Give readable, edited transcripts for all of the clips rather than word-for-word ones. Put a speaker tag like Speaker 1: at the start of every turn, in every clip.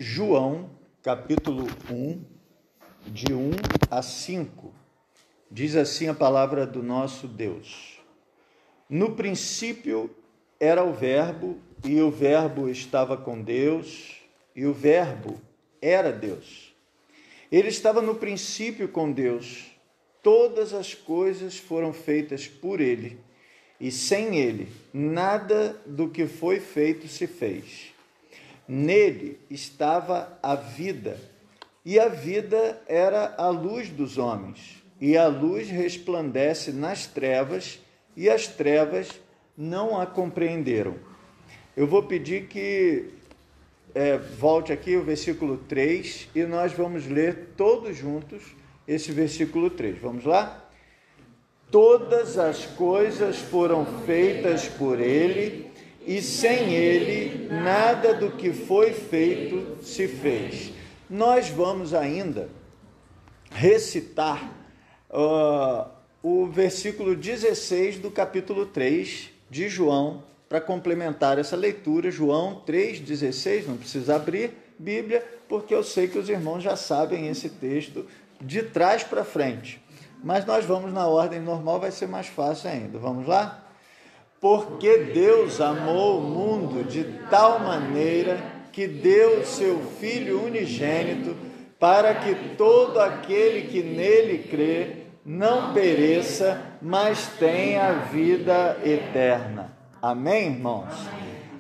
Speaker 1: João, capítulo 1, de 1 a 5, diz assim a palavra do nosso Deus. No princípio era o Verbo, e o Verbo estava com Deus, e o Verbo era Deus. Ele estava no princípio com Deus. Todas as coisas foram feitas por ele, e sem ele, nada do que foi feito se fez. Nele estava a vida, e a vida era a luz dos homens, e a luz resplandece nas trevas, e as trevas não a compreenderam. Eu vou pedir que volte aqui o versículo 3, e nós vamos ler todos juntos esse versículo 3. Vamos lá? Todas as coisas foram feitas por ele, e sem ele, nada do que foi feito se fez. Nós vamos ainda recitar o versículo 16 do capítulo 3 de João, para complementar essa leitura. João 3,16, não precisa abrir Bíblia, porque eu sei que os irmãos já sabem esse texto de trás para frente. Mas nós vamos na ordem normal, vai ser mais fácil ainda. Vamos lá? Porque Deus amou o mundo de tal maneira que deu seu Filho unigênito, para que todo aquele que nele crê não pereça, mas tenha vida eterna. Amém, irmãos?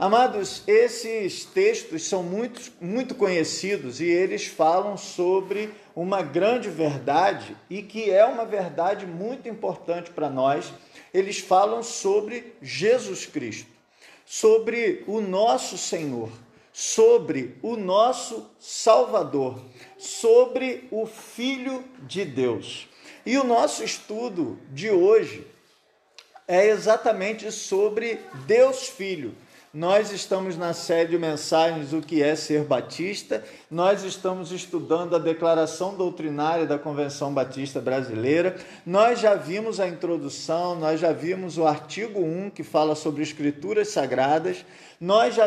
Speaker 1: Amados, esses textos são muito conhecidos, e eles falam sobre uma grande verdade, e que é uma verdade muito importante para nós. Eles falam sobre Jesus Cristo, sobre o nosso Senhor, sobre o nosso Salvador, sobre o Filho de Deus. E o nosso estudo de hoje é exatamente sobre Deus Filho. Nós estamos na série de mensagens O que é ser batista. Nós estamos estudando a declaração doutrinária da Convenção Batista Brasileira. Nós já vimos a introdução, nós já vimos o artigo 1, que fala sobre escrituras sagradas. Nós já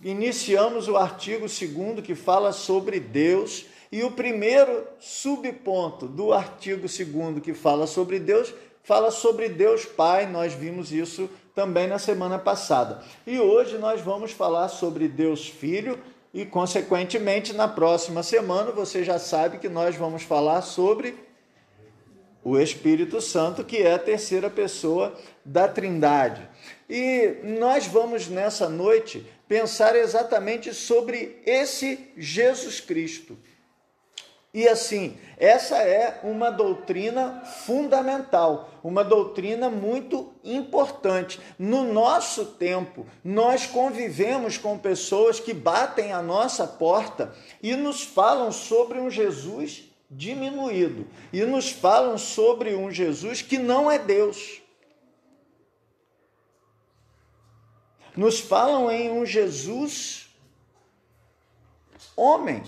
Speaker 1: iniciamos o artigo 2, que fala sobre Deus. E o primeiro subponto do artigo 2, que fala sobre Deus Pai. Nós vimos isso também na semana passada. E hoje nós vamos falar sobre Deus Filho, e consequentemente na próxima semana você já sabe que nós vamos falar sobre o Espírito Santo, que é a terceira pessoa da Trindade. E nós vamos nessa noite pensar exatamente sobre esse Jesus Cristo. E assim, essa é uma doutrina fundamental, uma doutrina muito importante. No nosso tempo, nós convivemos com pessoas que batem a nossa porta e nos falam sobre um Jesus diminuído, e nos falam sobre um Jesus que não é Deus. Nos falam em um Jesus homem.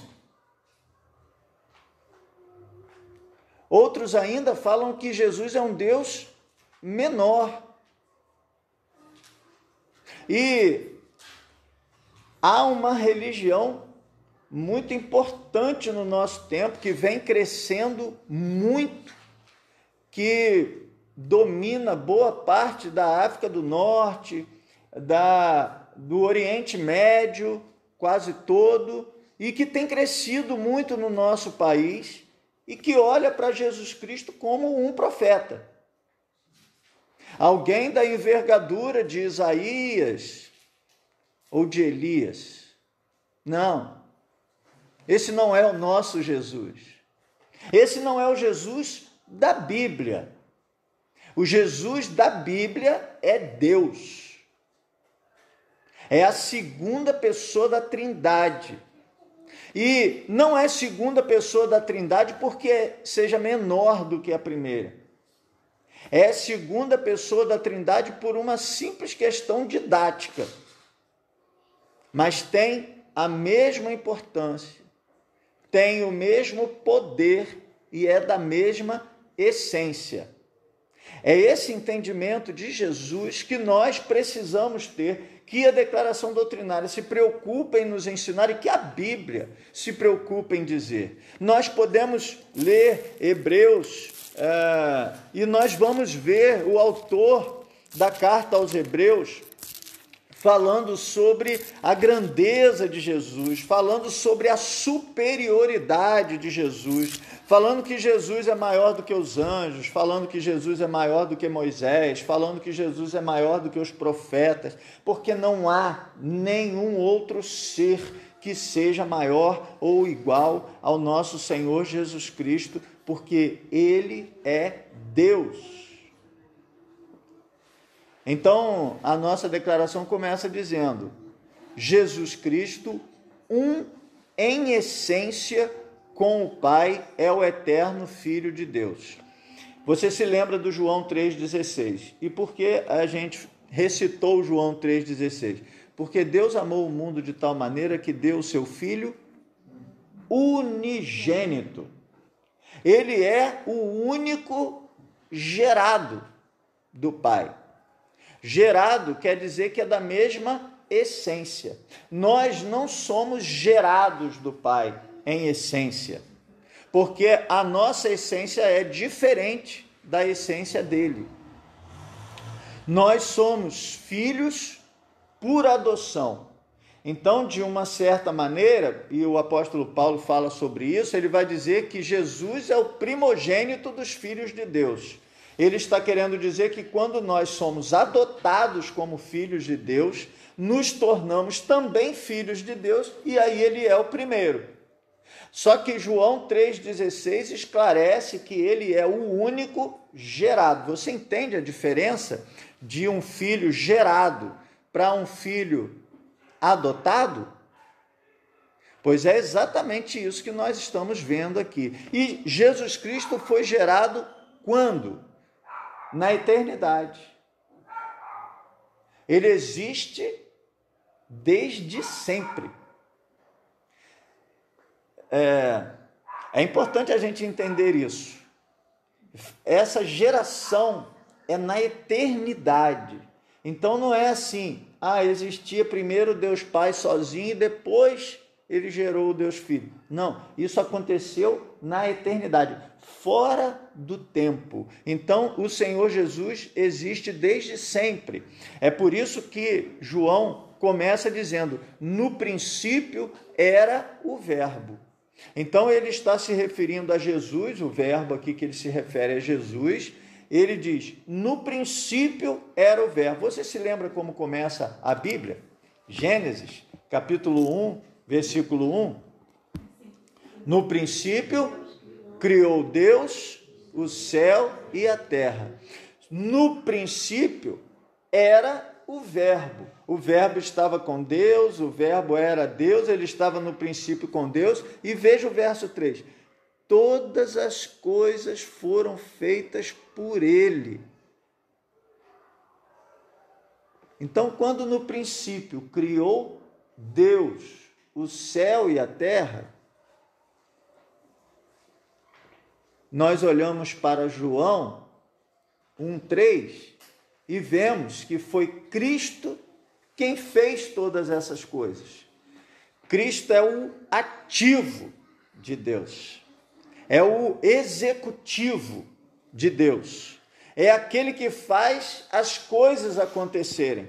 Speaker 1: Outros ainda falam que Jesus é um Deus menor. E há uma religião muito importante no nosso tempo, que vem crescendo muito, que domina boa parte da África do Norte, do Oriente Médio, quase todo, e que tem crescido muito no nosso país, e que olha para Jesus Cristo como um profeta. Alguém da envergadura de Isaías ou de Elias. Não, esse não é o nosso Jesus. Esse não é o Jesus da Bíblia. O Jesus da Bíblia é Deus. É a segunda pessoa da Trindade. E não é segunda pessoa da Trindade porque seja menor do que a primeira. É segunda pessoa da Trindade por uma simples questão didática. Mas tem a mesma importância, tem o mesmo poder e é da mesma essência. É esse entendimento de Jesus que nós precisamos ter, que a declaração doutrinária se preocupa em nos ensinar e que a Bíblia se preocupa em dizer. Nós podemos ler Hebreus e nós vamos ver o autor da carta aos Hebreus falando sobre a grandeza de Jesus, falando sobre a superioridade de Jesus, falando que Jesus é maior do que os anjos, falando que Jesus é maior do que Moisés, falando que Jesus é maior do que os profetas, porque não há nenhum outro ser que seja maior ou igual ao nosso Senhor Jesus Cristo, porque Ele é Deus. Então, a nossa declaração começa dizendo: Jesus Cristo, um em essência com o Pai, é o eterno Filho de Deus. Você se lembra do João 3,16. E por que a gente recitou João 3,16? Porque Deus amou o mundo de tal maneira que deu o seu Filho unigênito. Ele é o único gerado do Pai. Gerado quer dizer que é da mesma essência. Nós não somos gerados do Pai em essência, porque a nossa essência é diferente da essência dele. Nós somos filhos por adoção. Então, de uma certa maneira, e o apóstolo Paulo fala sobre isso, ele vai dizer que Jesus é o primogênito dos filhos de Deus. Ele está querendo dizer que quando nós somos adotados como filhos de Deus, nos tornamos também filhos de Deus, e aí ele é o primeiro. Só que João 3,16 esclarece que ele é o único gerado. Você entende a diferença de um filho gerado para um filho adotado? Pois é exatamente isso que nós estamos vendo aqui. E Jesus Cristo foi gerado quando? Na eternidade. Ele existe desde sempre. É importante a gente entender isso. Essa geração é na eternidade. Então não é assim, existia primeiro Deus Pai sozinho e depois ele gerou o Deus Filho. Não, isso aconteceu na eternidade, fora do tempo. Então, o Senhor Jesus existe desde sempre. É por isso que João começa dizendo: no princípio era o Verbo. Então, ele está se referindo a Jesus, o verbo aqui que ele se refere a Jesus. Ele diz: no princípio era o Verbo. Você se lembra como começa a Bíblia? Gênesis, capítulo 1, versículo 1. No princípio criou Deus o céu e a terra. No princípio era o Verbo. O Verbo estava com Deus, o Verbo era Deus, ele estava no princípio com Deus. E veja o verso 3. Todas as coisas foram feitas por ele. Então, quando no princípio criou Deus o céu e a terra, nós olhamos para João 1,3 e vemos que foi Cristo quem fez todas essas coisas. Cristo é o ativo de Deus, é o executivo de Deus, é aquele que faz as coisas acontecerem,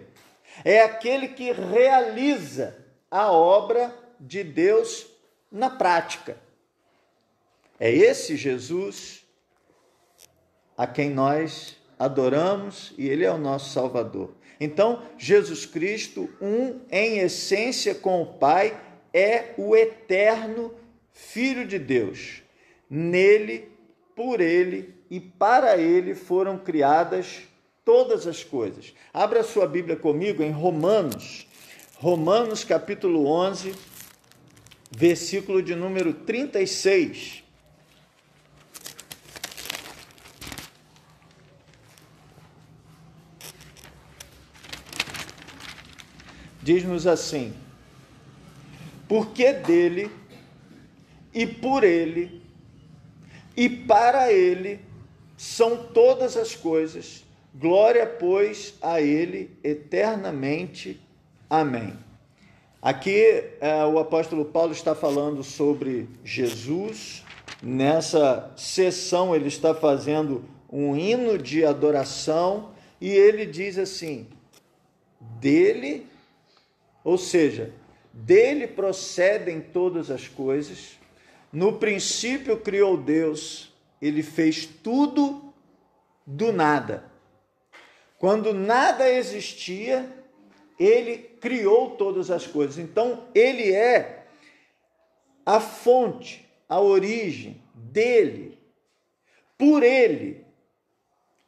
Speaker 1: é aquele que realiza a obra de Deus na prática. É esse Jesus a quem nós adoramos e ele é o nosso Salvador. Então, Jesus Cristo, um em essência com o Pai, é o eterno Filho de Deus. Nele, por ele e para ele foram criadas todas as coisas. Abra sua Bíblia comigo em Romanos capítulo 11, versículo de número 36. Diz-nos assim: porque dele, e por ele, e para ele, são todas as coisas. Glória, pois, a ele eternamente. Amém. Aqui o apóstolo Paulo está falando sobre Jesus. Nessa sessão ele está fazendo um hino de adoração e ele diz assim: dele, ou seja, dele procedem todas as coisas. No princípio criou Deus, ele fez tudo do nada. Quando nada existia, ele criou todas as coisas. Então, ele é a fonte, a origem dele, por ele.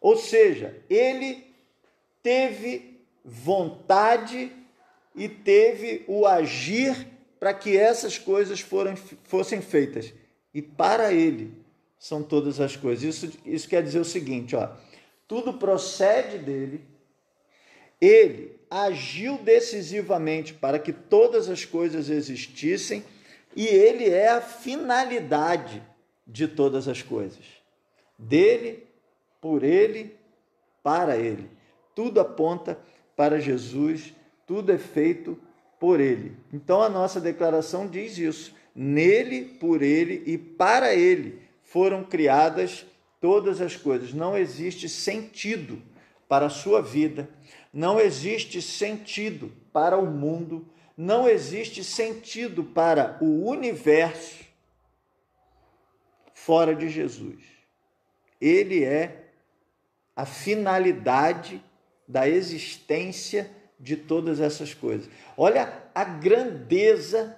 Speaker 1: Ou seja, ele teve vontade e teve o agir para que essas coisas fossem feitas. E para ele são todas as coisas. Isso quer dizer o seguinte, tudo procede dele, ele agiu decisivamente para que todas as coisas existissem e ele é a finalidade de todas as coisas. Dele, por ele, para ele. Tudo aponta para Jesus, tudo é feito por ele. Então a nossa declaração diz isso: nele, por ele e para ele foram criadas todas as coisas. Não existe sentido para a sua vida, não existe sentido para o mundo, não existe sentido para o universo fora de Jesus. Ele é a finalidade da existência de todas essas coisas. Olha a grandeza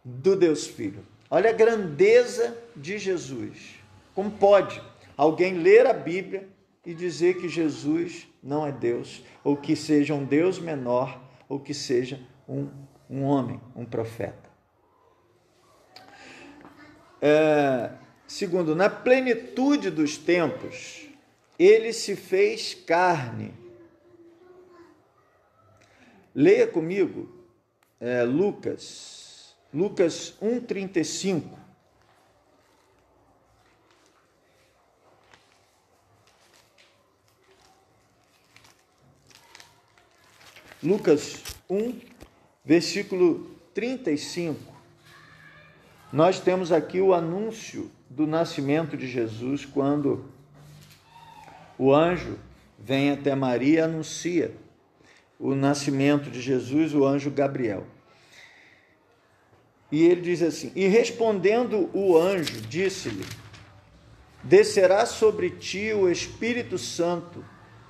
Speaker 1: do Deus Filho. Olha a grandeza de Jesus. Como pode alguém ler a Bíblia e dizer que Jesus não é Deus, ou que seja um Deus menor, ou que seja um homem, um profeta? Segundo, na plenitude dos tempos, ele se fez carne. Leia comigo Lucas 1,35. Lucas 1, versículo 35. Nós temos aqui o anúncio do nascimento de Jesus, quando o anjo vem até Maria e anuncia o nascimento de Jesus, o anjo Gabriel. E ele diz assim: e respondendo o anjo, disse-lhe: descerá sobre ti o Espírito Santo,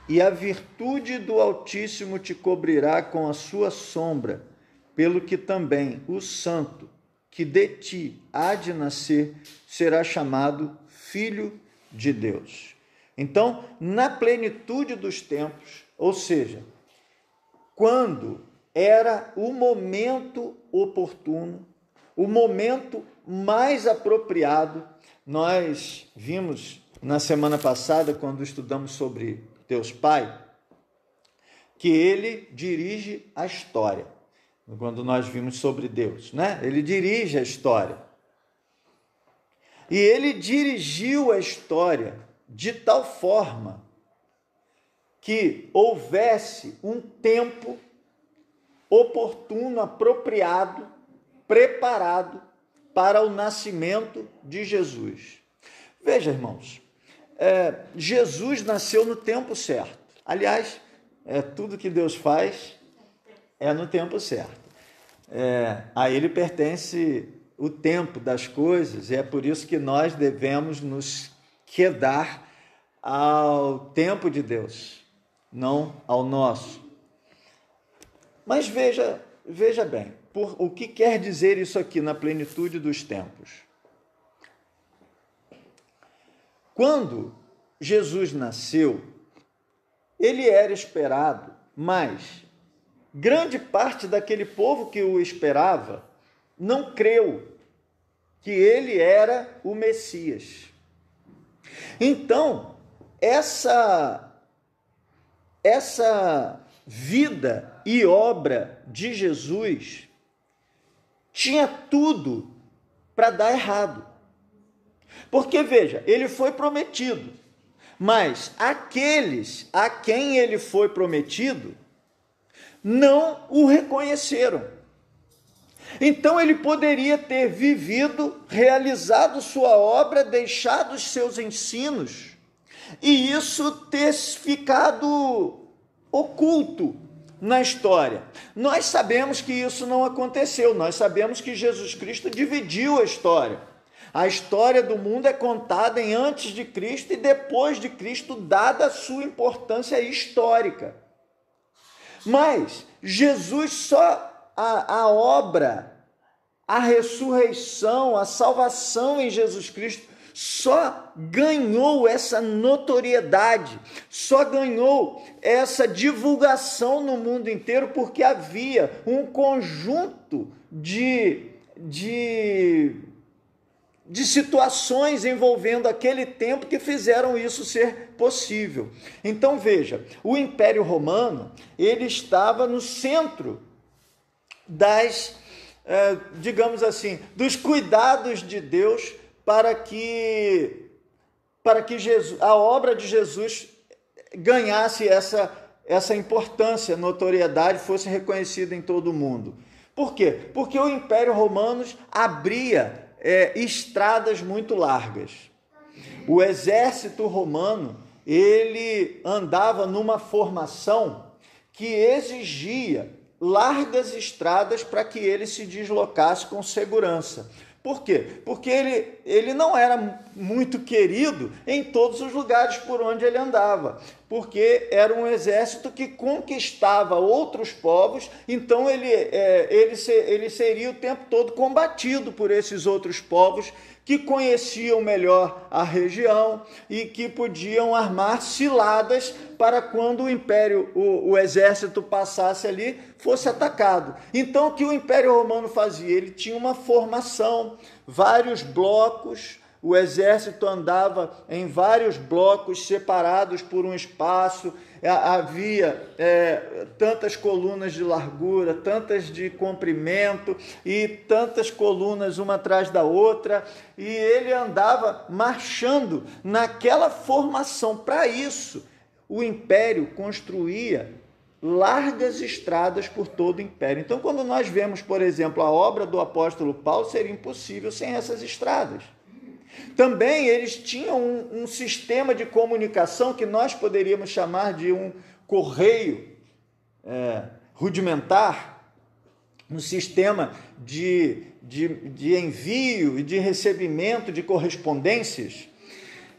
Speaker 1: e a virtude do Altíssimo te cobrirá com a sua sombra, pelo que também o santo que de ti há de nascer será chamado Filho de Deus. Então, na plenitude dos tempos, ou seja, quando era o momento oportuno, o momento mais apropriado, nós vimos na semana passada, quando estudamos sobre Deus Pai, que ele dirige a história. Quando nós vimos sobre Deus, né? Ele dirige a história. E ele dirigiu a história de tal forma que houvesse um tempo oportuno, apropriado, preparado para o nascimento de Jesus. Veja, irmãos, Jesus nasceu no tempo certo. Aliás, tudo que Deus faz é no tempo certo. A ele pertence o tempo das coisas, e é por isso que nós devemos nos quedar ao tempo de Deus, não ao nosso. Mas veja bem, o que quer dizer isso aqui na plenitude dos tempos? Quando Jesus nasceu, ele era esperado, mas grande parte daquele povo que o esperava não creu que ele era o Messias. Então, essa vida e obra de Jesus tinha tudo para dar errado. Porque, veja, ele foi prometido, mas aqueles a quem ele foi prometido não o reconheceram. Então ele poderia ter vivido, realizado sua obra, deixado os seus ensinos, e isso ter ficado oculto na história. Nós sabemos que isso não aconteceu, nós sabemos que Jesus Cristo dividiu a história. A história do mundo é contada em antes de Cristo e depois de Cristo, dada a sua importância histórica. Mas Jesus só a obra, a ressurreição, a salvação em Jesus Cristo só ganhou essa notoriedade, só ganhou essa divulgação no mundo inteiro porque havia um conjunto de situações envolvendo aquele tempo que fizeram isso ser possível. Então veja, o Império Romano, ele estava no centro digamos assim, dos cuidados de Deus para que a obra de Jesus ganhasse essa importância, notoriedade, fosse reconhecida em todo o mundo. Por quê? Porque o Império Romano abria estradas muito largas. O exército romano, ele andava numa formação que exigia largas estradas para que ele se deslocasse com segurança. Por quê? Porque ele não era muito querido em todos os lugares por onde ele andava, porque era um exército que conquistava outros povos, então ele seria o tempo todo combatido por esses outros povos que conheciam melhor a região e que podiam armar ciladas para quando o exército passasse ali, fosse atacado. Então, o que o Império Romano fazia? Ele tinha uma formação, vários blocos, o exército andava em vários blocos separados por um espaço, havia tantas colunas de largura, tantas de comprimento e tantas colunas uma atrás da outra, e ele andava marchando naquela formação. Para isso, o império construía largas estradas por todo o império. Então, quando nós vemos, por exemplo, a obra do apóstolo Paulo, seria impossível sem essas estradas. Também eles tinham um sistema de comunicação que nós poderíamos chamar de um correio rudimentar, um sistema de envio e de recebimento de correspondências,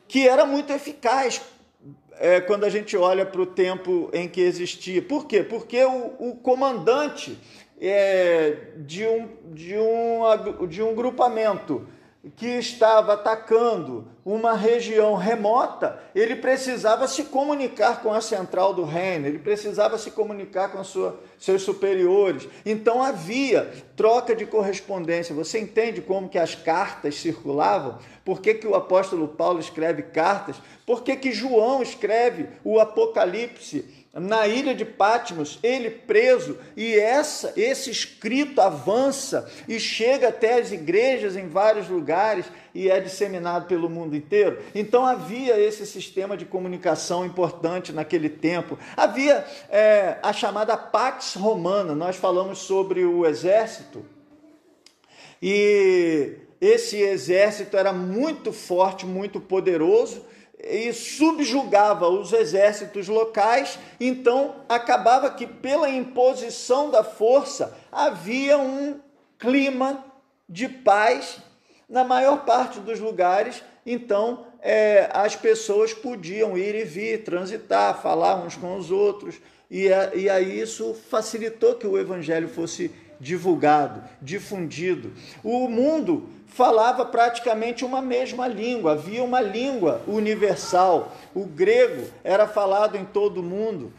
Speaker 1: que era muito eficaz quando a gente olha para o tempo em que existia. Por quê? Porque o comandante de um grupamento que estava atacando uma região remota, ele precisava se comunicar com a central do reino, ele precisava se comunicar com seus superiores. Então havia troca de correspondência. Você entende como que as cartas circulavam? Por que o apóstolo Paulo escreve cartas? Por que João escreve o Apocalipse na ilha de Patmos, ele preso, e esse escrito avança e chega até as igrejas em vários lugares e é disseminado pelo mundo inteiro? Então havia esse sistema de comunicação importante naquele tempo. Havia a chamada Pax Romana. Nós falamos sobre o exército, e esse exército era muito forte, muito poderoso, e subjugava os exércitos locais. Então acabava que pela imposição da força havia um clima de paz na maior parte dos lugares. Então as pessoas podiam ir e vir, transitar, falar uns com os outros, e aí isso facilitou que o evangelho fosse divulgado, difundido. O mundo falava praticamente uma mesma língua, havia uma língua universal. O grego era falado em todo o mundo.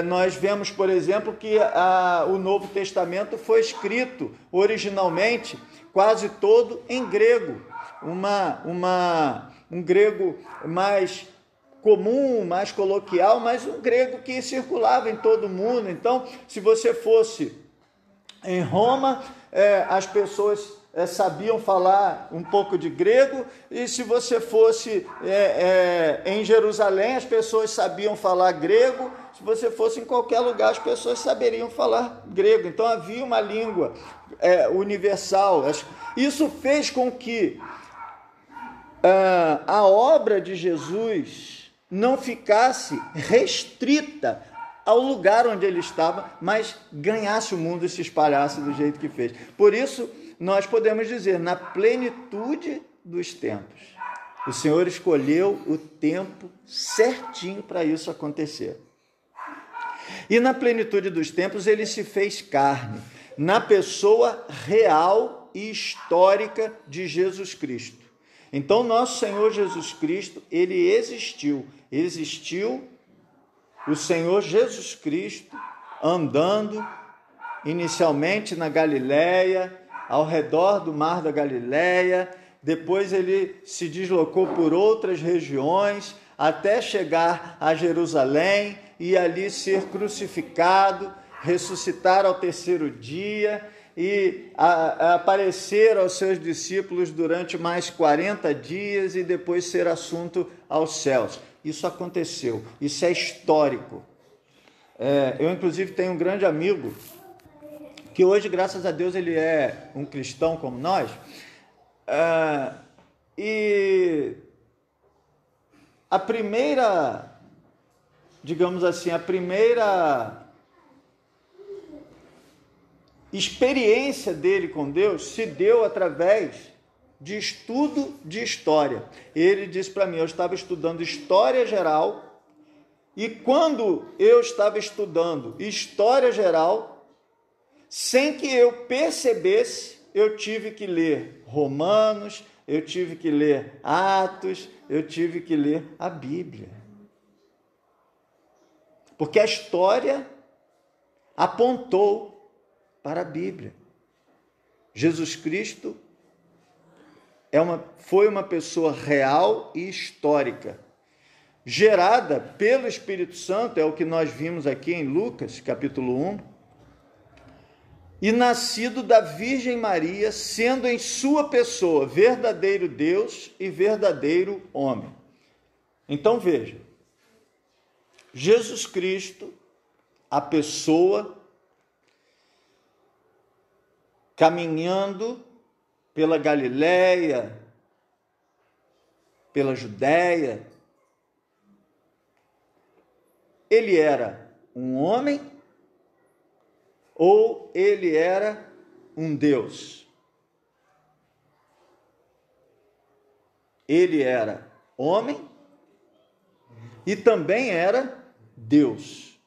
Speaker 1: Nós vemos, por exemplo, que o Novo Testamento foi escrito originalmente quase todo em grego, um grego mais comum, mais coloquial, mas um grego que circulava em todo o mundo. Então, se você fosse em Roma, as pessoas sabiam falar um pouco de grego, e se você fosse em Jerusalém, as pessoas sabiam falar grego, se você fosse em qualquer lugar, as pessoas saberiam falar grego. Então havia uma língua universal. Isso fez com que a obra de Jesus não ficasse restrita ao lugar onde ele estava, mas ganhasse o mundo e se espalhasse do jeito que fez. Por isso, nós podemos dizer, na plenitude dos tempos, o Senhor escolheu o tempo certinho para isso acontecer. E na plenitude dos tempos, ele se fez carne, na pessoa real e histórica de Jesus Cristo. Então, nosso Senhor Jesus Cristo, ele existiu o Senhor Jesus Cristo andando inicialmente na Galileia, ao redor do mar da Galileia, depois ele se deslocou por outras regiões até chegar a Jerusalém e ali ser crucificado, ressuscitar ao terceiro dia e aparecer aos seus discípulos durante mais 40 dias e depois ser assunto aos céus. Isso aconteceu, isso é histórico. Eu, inclusive, tenho um grande amigo que hoje, graças a Deus, ele é um cristão como nós, e a primeira, digamos assim, a primeira experiência dele com Deus se deu através de estudo de história. Ele disse para mim, eu estava estudando história geral, e quando eu estava estudando história geral, sem que eu percebesse, eu tive que ler Romanos, eu tive que ler Atos, eu tive que ler a Bíblia. Porque a história apontou para a Bíblia. Jesus Cristo foi uma pessoa real e histórica, gerada pelo Espírito Santo, é o que nós vimos aqui em Lucas, capítulo 1, e nascido da Virgem Maria, sendo em sua pessoa verdadeiro Deus e verdadeiro homem. Então veja, Jesus Cristo, a pessoa, caminhando pela Galileia, pela Judéia, ele era um homem ou ele era um Deus? Ele era homem e também era Deus.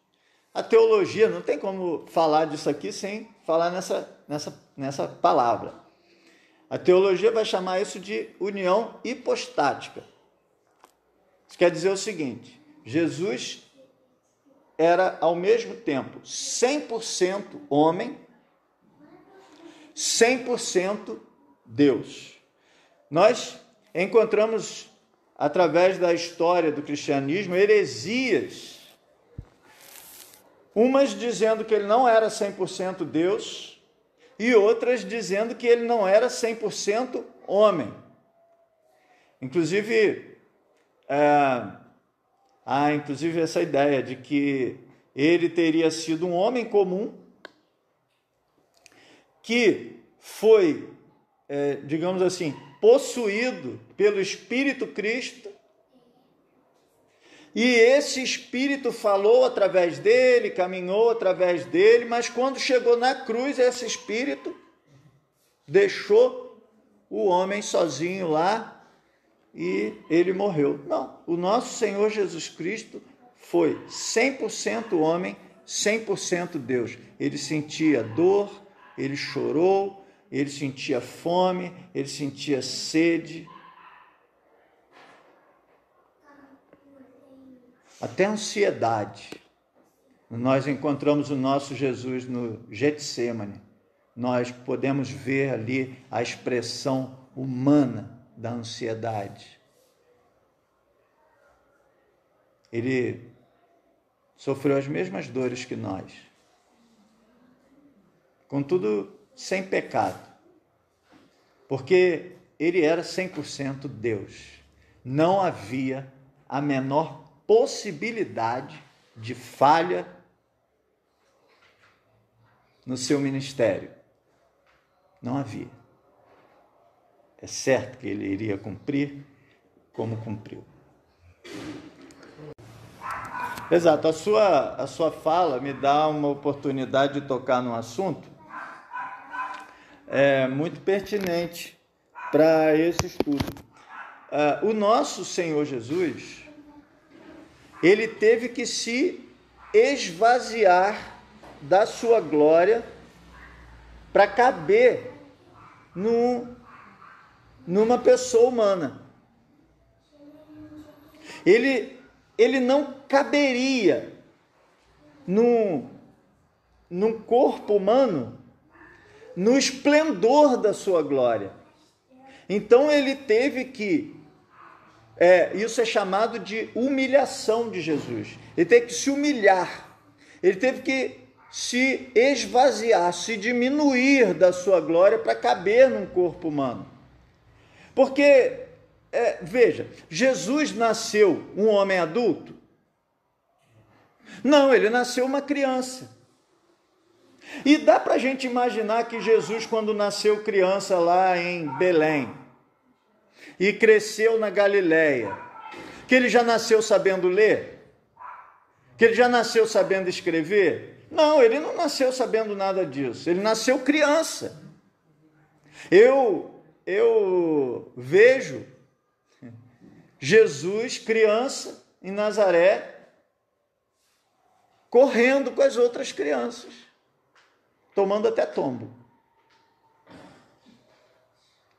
Speaker 1: A teologia, não tem como falar disso aqui sem falar nessa palavra. A teologia vai chamar isso de união hipostática. Isso quer dizer o seguinte, Jesus era ao mesmo tempo 100% homem, 100% Deus. Nós encontramos, através da história do cristianismo, heresias, umas dizendo que ele não era 100% Deus e outras dizendo que ele não era 100% homem. Inclusive, inclusive essa ideia de que ele teria sido um homem comum que foi, digamos assim, possuído pelo Espírito Cristo, e esse Espírito falou através dele, caminhou através dele, mas quando chegou na cruz, esse Espírito deixou o homem sozinho lá, e ele morreu. Não, o nosso Senhor Jesus Cristo foi 100% homem, 100% Deus. Ele sentia dor, ele chorou, ele sentia fome, ele sentia sede. Até ansiedade. Nós encontramos o nosso Jesus no Getsêmani. Nós podemos ver ali a expressão humana da ansiedade. Ele sofreu as mesmas dores que nós, contudo sem pecado. porque ele era 100% Deus. Não havia a menor possibilidade de falha no seu ministério. Não havia. É certo que ele iria cumprir como cumpriu. Exato, a sua fala me dá uma oportunidade de tocar num assunto muito pertinente para esse estudo. O nosso Senhor Jesus, ele teve que se esvaziar da sua glória para caber numa pessoa humana. Ele não caberia num corpo humano no esplendor da sua glória. Então ele teve que, isso é chamado de humilhação de Jesus. Ele teve que se humilhar, ele teve que se esvaziar, se diminuir da sua glória para caber num corpo humano. Porque, veja, Jesus nasceu um homem adulto? Não, ele nasceu uma criança. E dá para a gente imaginar que Jesus, quando nasceu criança lá em Belém, e cresceu na Galileia, que ele já nasceu sabendo ler? Que ele já nasceu sabendo escrever? Não, ele não nasceu sabendo nada disso. Ele nasceu criança. Eu vejo Jesus, criança, em Nazaré, correndo com as outras crianças, tomando até tombo.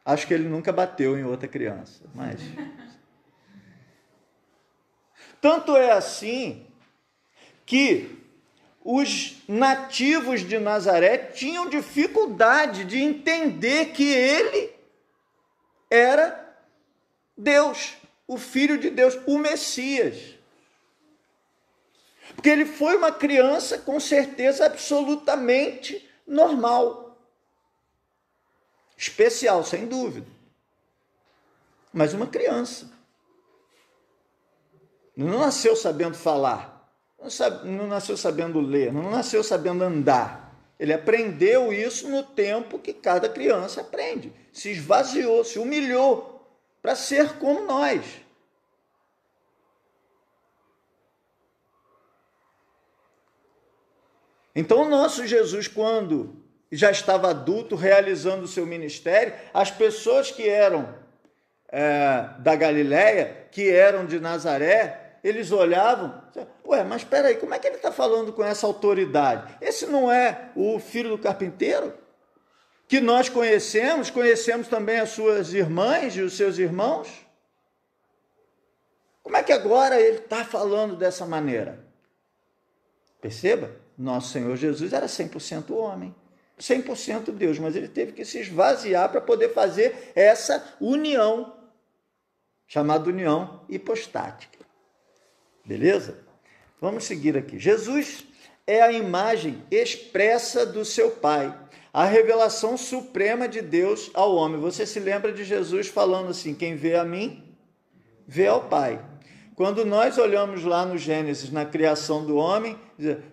Speaker 1: Acho que ele nunca bateu em outra criança, mas... Tanto é assim que os nativos de Nazaré tinham dificuldade de entender que ele era Deus, o Filho de Deus, o Messias. Porque ele foi uma criança, com certeza, absolutamente normal. Especial, sem dúvida. Mas uma criança. Não nasceu sabendo falar, não nasceu sabendo ler, não nasceu sabendo andar. Ele aprendeu isso no tempo que cada criança aprende. Se esvaziou, se humilhou para ser como nós. Então, o nosso Jesus, quando já estava adulto, realizando o seu ministério, as pessoas que eram da Galileia, que eram de Nazaré, eles olhavam, mas espera aí, como é que ele está falando com essa autoridade? Esse não é o filho do carpinteiro? Que nós conhecemos também as suas irmãs e os seus irmãos? Como é que agora ele está falando dessa maneira? Perceba, nosso Senhor Jesus era 100% homem, 100% Deus, mas ele teve que se esvaziar para poder fazer essa união, chamada união hipostática. Beleza? Vamos seguir aqui. Jesus é a imagem expressa do seu Pai, a revelação suprema de Deus ao homem. Você se lembra de Jesus falando assim: quem vê a mim, vê ao Pai. Quando nós olhamos lá no Gênesis, na criação do homem,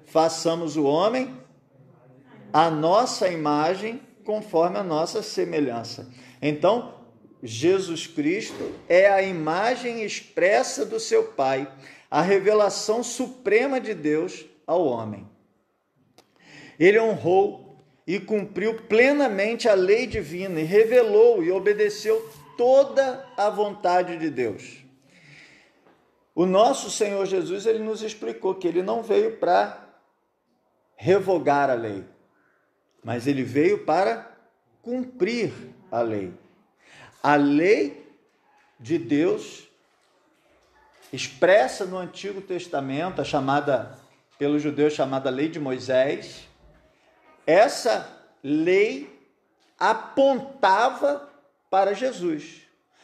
Speaker 1: façamos o homem a nossa imagem, conforme a nossa semelhança. Então, Jesus Cristo é a imagem expressa do seu Pai, a revelação suprema de Deus ao homem. Ele honrou e cumpriu plenamente a lei divina e revelou e obedeceu toda a vontade de Deus. O nosso Senhor Jesus, ele nos explicou que ele não veio para revogar a lei, mas ele veio para cumprir a lei. A lei de Deus, expressa no Antigo Testamento, pelos judeus chamada Lei de Moisés, essa lei apontava para Jesus.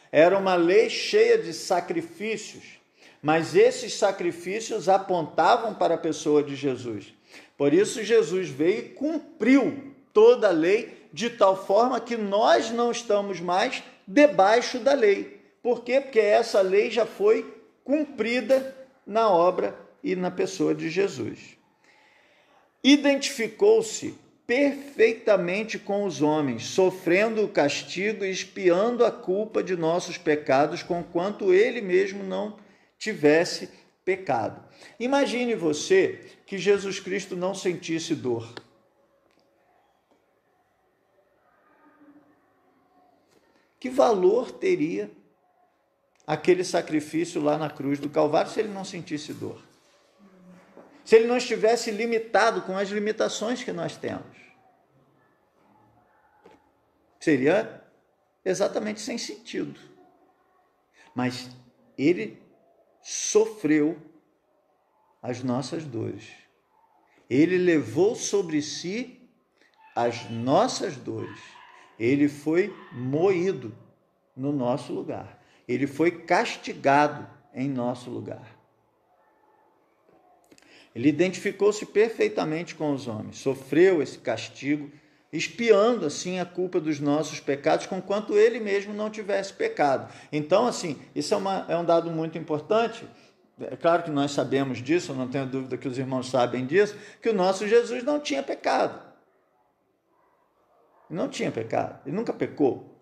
Speaker 1: Era uma lei cheia de sacrifícios, mas esses sacrifícios apontavam para a pessoa de Jesus. Por isso Jesus veio e cumpriu toda a lei, de tal forma que nós não estamos mais debaixo da lei. Por quê? Porque essa lei já foi cumprida na obra e na pessoa de Jesus. Identificou-se perfeitamente com os homens, sofrendo o castigo e expiando a culpa de nossos pecados, conquanto ele mesmo não tivesse pecado. Imagine você que Jesus Cristo não sentisse dor. Que valor teria aquele sacrifício lá na cruz do Calvário se ele não sentisse dor? Se ele não estivesse limitado com as limitações que nós temos? Seria exatamente sem sentido. Mas ele sofreu as nossas dores. Ele levou sobre si as nossas dores. Ele foi moído no nosso lugar. Ele foi castigado em nosso lugar. Ele identificou-se perfeitamente com os homens, sofreu esse castigo, expiando assim a culpa dos nossos pecados, conquanto ele mesmo não tivesse pecado. Então, assim, isso é um dado muito importante. É claro que nós sabemos disso, eu não tenho dúvida que os irmãos sabem disso, que o nosso Jesus não tinha pecado. Não tinha pecado, ele nunca pecou.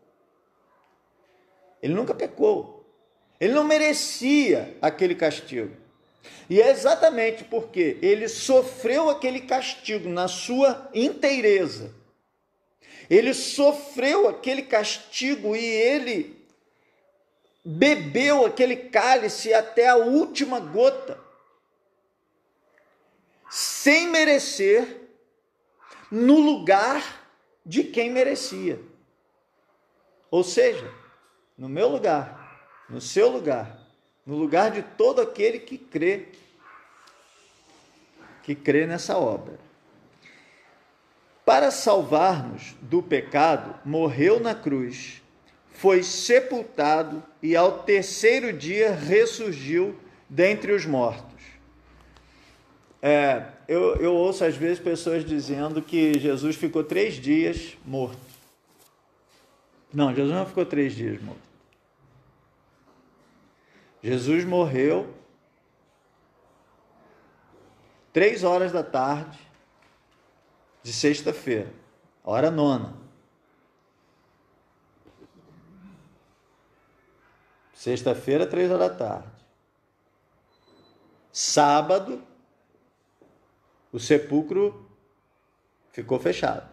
Speaker 1: Ele nunca pecou. Ele não merecia aquele castigo. E é exatamente porque ele sofreu aquele castigo na sua inteireza. Ele sofreu aquele castigo e ele bebeu aquele cálice até a última gota, sem merecer, no lugar de quem merecia. Ou seja, no meu lugar, no seu lugar, no lugar de todo aquele que crê nessa obra. Para salvar-nos do pecado, morreu na cruz, foi sepultado e ao terceiro dia ressurgiu dentre os mortos. Eu ouço às vezes pessoas dizendo que Jesus ficou 3 dias morto. Não, Jesus não ficou 3 dias morto. Jesus morreu 3 horas da tarde de sexta-feira, hora 9. Sexta-feira, 3 horas da tarde. Sábado, o sepulcro ficou fechado.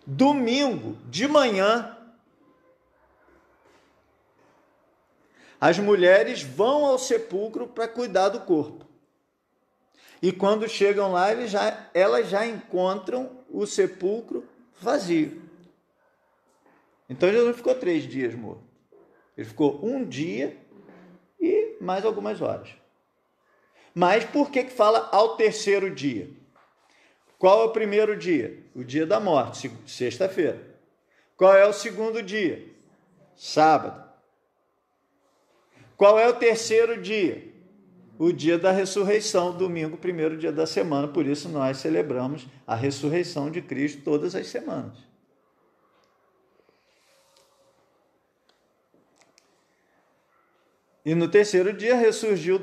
Speaker 1: Domingo, de manhã, as mulheres vão ao sepulcro para cuidar do corpo. E quando chegam lá, elas já encontram o sepulcro vazio. Então Jesus não ficou 3 dias morto. Ele ficou 1 dia e mais algumas horas. Mas por que fala ao terceiro dia? Qual é o primeiro dia? O dia da morte, sexta-feira. Qual é o segundo dia? Sábado. Qual é o terceiro dia? O dia da ressurreição, domingo, primeiro dia da semana. Por isso nós celebramos a ressurreição de Cristo todas as semanas. E no terceiro dia ressurgiu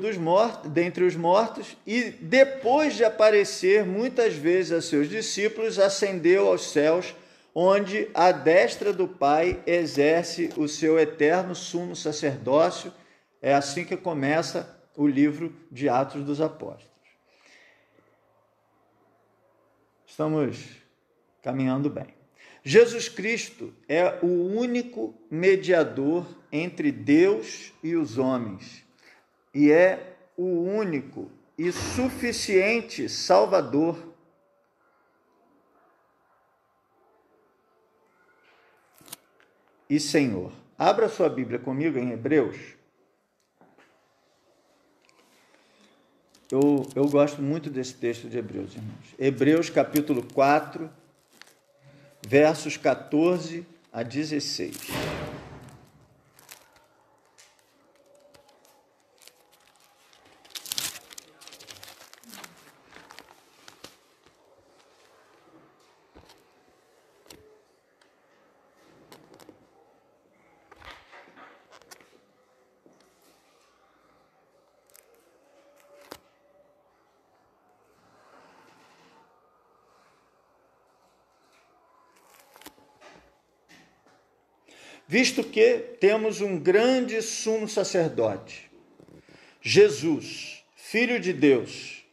Speaker 1: dentre os mortos, e depois de aparecer muitas vezes a seus discípulos, ascendeu aos céus, onde à destra do Pai exerce o seu eterno sumo sacerdócio. É assim que começa o livro de Atos dos Apóstolos. Estamos caminhando bem. Jesus Cristo é o único mediador entre Deus e os homens, e é o único e suficiente Salvador. E Senhor. Abra sua Bíblia comigo em Hebreus. Eu gosto muito desse texto de Hebreus, irmãos. Hebreus capítulo 4, versos 14 a 16. visto que temos um grande sumo sacerdote, Jesus, Filho de Deus,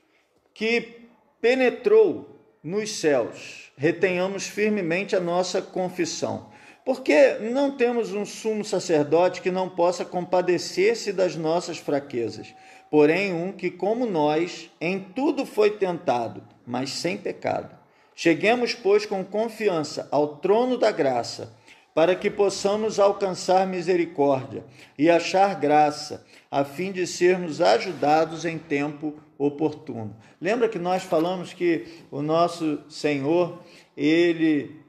Speaker 1: que penetrou nos céus, retenhamos firmemente a nossa confissão. Porque não temos um sumo sacerdote que não possa compadecer-se das nossas fraquezas, porém um que, como nós, em tudo foi tentado, mas sem pecado. Cheguemos, pois, com confiança ao trono da graça, para que possamos alcançar misericórdia e achar graça, a fim de sermos ajudados em tempo oportuno. Lembra que nós falamos que o nosso Senhor, ele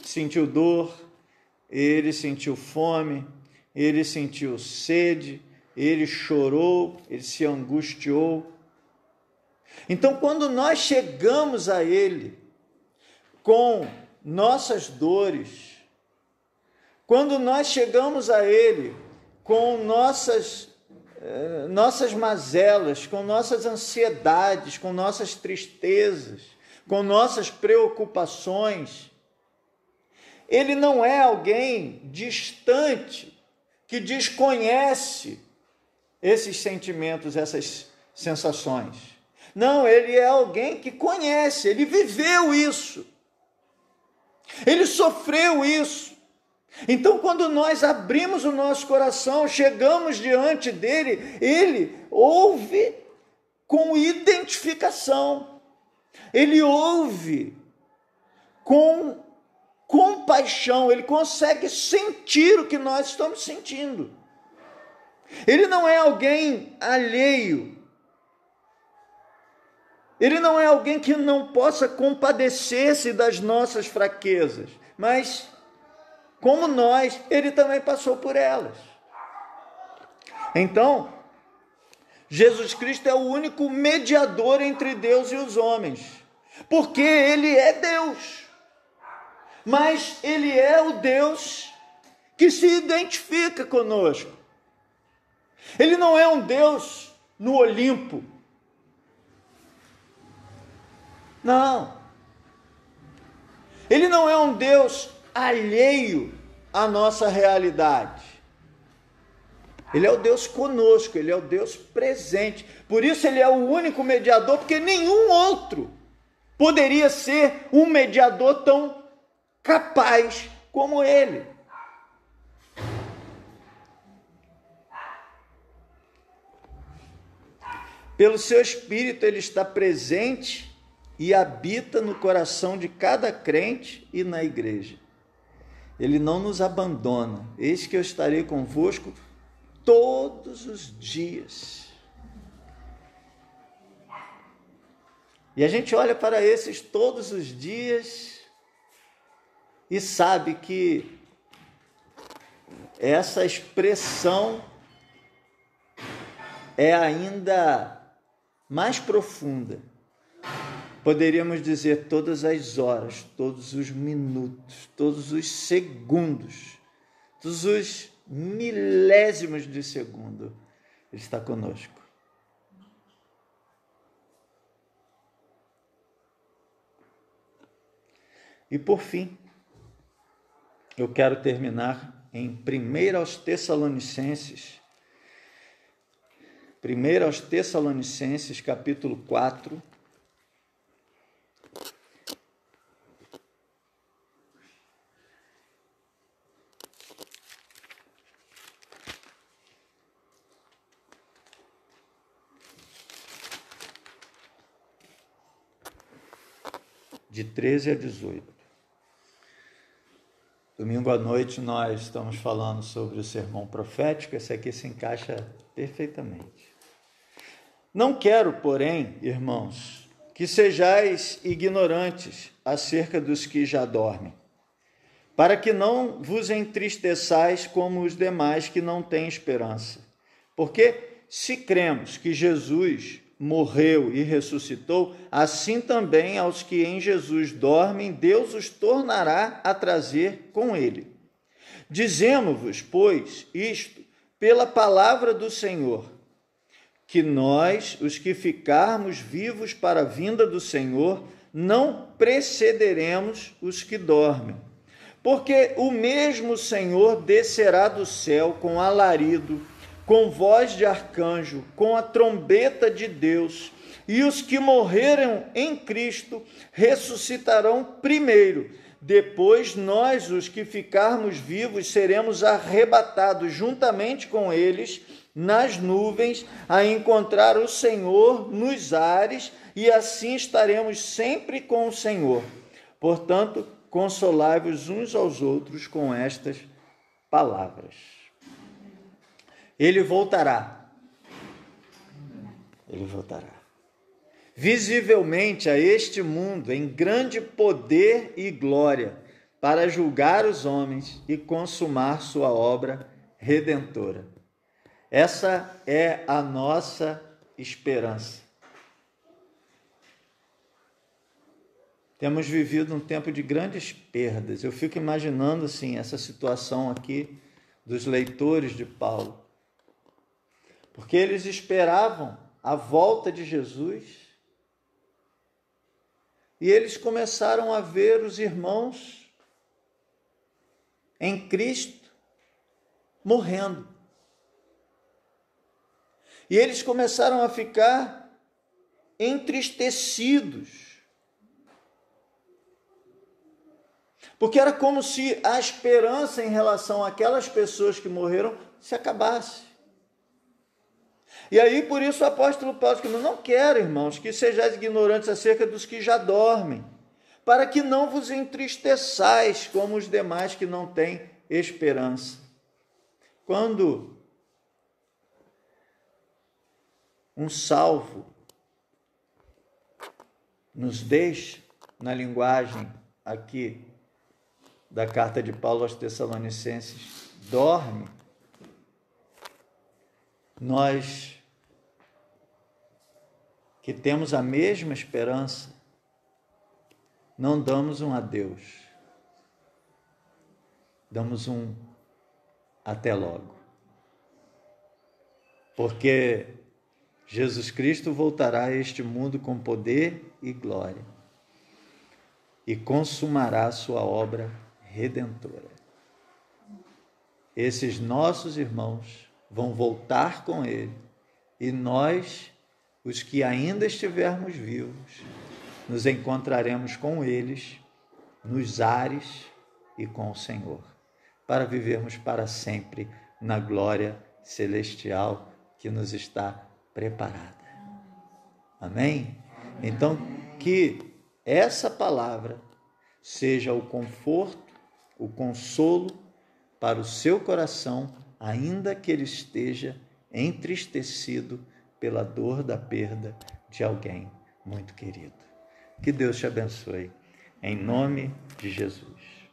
Speaker 1: sentiu dor, ele sentiu fome, ele sentiu sede, ele chorou, ele se angustiou. Então, quando nós chegamos a ele com nossas dores, quando nós chegamos a ele com nossas mazelas, com nossas ansiedades, com nossas tristezas, com nossas preocupações, ele não é alguém distante, que desconhece esses sentimentos, essas sensações. Não, ele é alguém que conhece, ele viveu isso. Ele sofreu isso. Então, quando nós abrimos o nosso coração, chegamos diante dele, ele ouve com identificação. Ele ouve com compaixão, ele consegue sentir o que nós estamos sentindo. Ele não é alguém alheio. Ele não é alguém que não possa compadecer-se das nossas fraquezas, mas, como nós, ele também passou por elas. Então, Jesus Cristo é o único mediador entre Deus e os homens, porque ele é Deus. Mas ele é o Deus que se identifica conosco. Ele não é um Deus no Olimpo. Não. Ele não é um Deus alheio à nossa realidade. Ele é o Deus conosco, ele é o Deus presente. Por isso ele é o único mediador, porque nenhum outro poderia ser um mediador tão capaz como ele. Pelo seu Espírito, ele está presente e habita no coração de cada crente e na igreja. Ele não nos abandona. Eis que eu estarei convosco todos os dias. E a gente olha para esses todos os dias e sabe que essa expressão é ainda mais profunda. Poderíamos dizer todas as horas, todos os minutos, todos os segundos, todos os milésimos de segundo, Ele está conosco. E por fim, eu quero terminar em 1 aos Tessalonicenses, capítulo 4, de 13 a 18. Domingo à noite nós estamos falando sobre o sermão profético, esse aqui se encaixa perfeitamente. Não quero, porém, irmãos, que sejais ignorantes acerca dos que já dormem, para que não vos entristeçais como os demais que não têm esperança. Porque se cremos que Jesus morreu e ressuscitou, assim também aos que em Jesus dormem, Deus os tornará a trazer com ele. Dizemos-vos, pois, isto pela palavra do Senhor, que nós, os que ficarmos vivos para a vinda do Senhor, não precederemos os que dormem. Porque o mesmo Senhor descerá do céu com alarido, com voz de arcanjo, com a trombeta de Deus, e os que morreram em Cristo ressuscitarão primeiro. Depois nós, os que ficarmos vivos, seremos arrebatados juntamente com eles nas nuvens, a encontrar o Senhor nos ares, e assim estaremos sempre com o Senhor. Portanto, consolai-vos uns aos outros com estas palavras. Ele voltará. Ele voltará. Visivelmente a este mundo em grande poder e glória, para julgar os homens e consumar sua obra redentora. Essa é a nossa esperança. Temos vivido um tempo de grandes perdas. Eu fico imaginando assim, essa situação aqui dos leitores de Paulo. Porque eles esperavam a volta de Jesus e eles começaram a ver os irmãos em Cristo morrendo. E eles começaram a ficar entristecidos. Porque era como se a esperança em relação àquelas pessoas que morreram se acabasse. E aí, por isso, o apóstolo Paulo diz: não quero, irmãos, que sejais ignorantes acerca dos que já dormem, para que não vos entristeçais como os demais que não têm esperança. Quando um salvo nos deixa, na linguagem aqui da carta de Paulo aos Tessalonicenses, dorme, nós que temos a mesma esperança, não damos um adeus, damos um até logo. Porque Jesus Cristo voltará a este mundo com poder e glória e consumará sua obra redentora. Esses nossos irmãos vão voltar com ele e nós, os que ainda estivermos vivos, nos encontraremos com eles nos ares e com o Senhor, para vivermos para sempre na glória celestial que nos está preparada. Amém? Então, que essa palavra seja o conforto, o consolo para o seu coração, ainda que ele esteja entristecido pela dor da perda de alguém muito querido. Que Deus te abençoe, em nome de Jesus.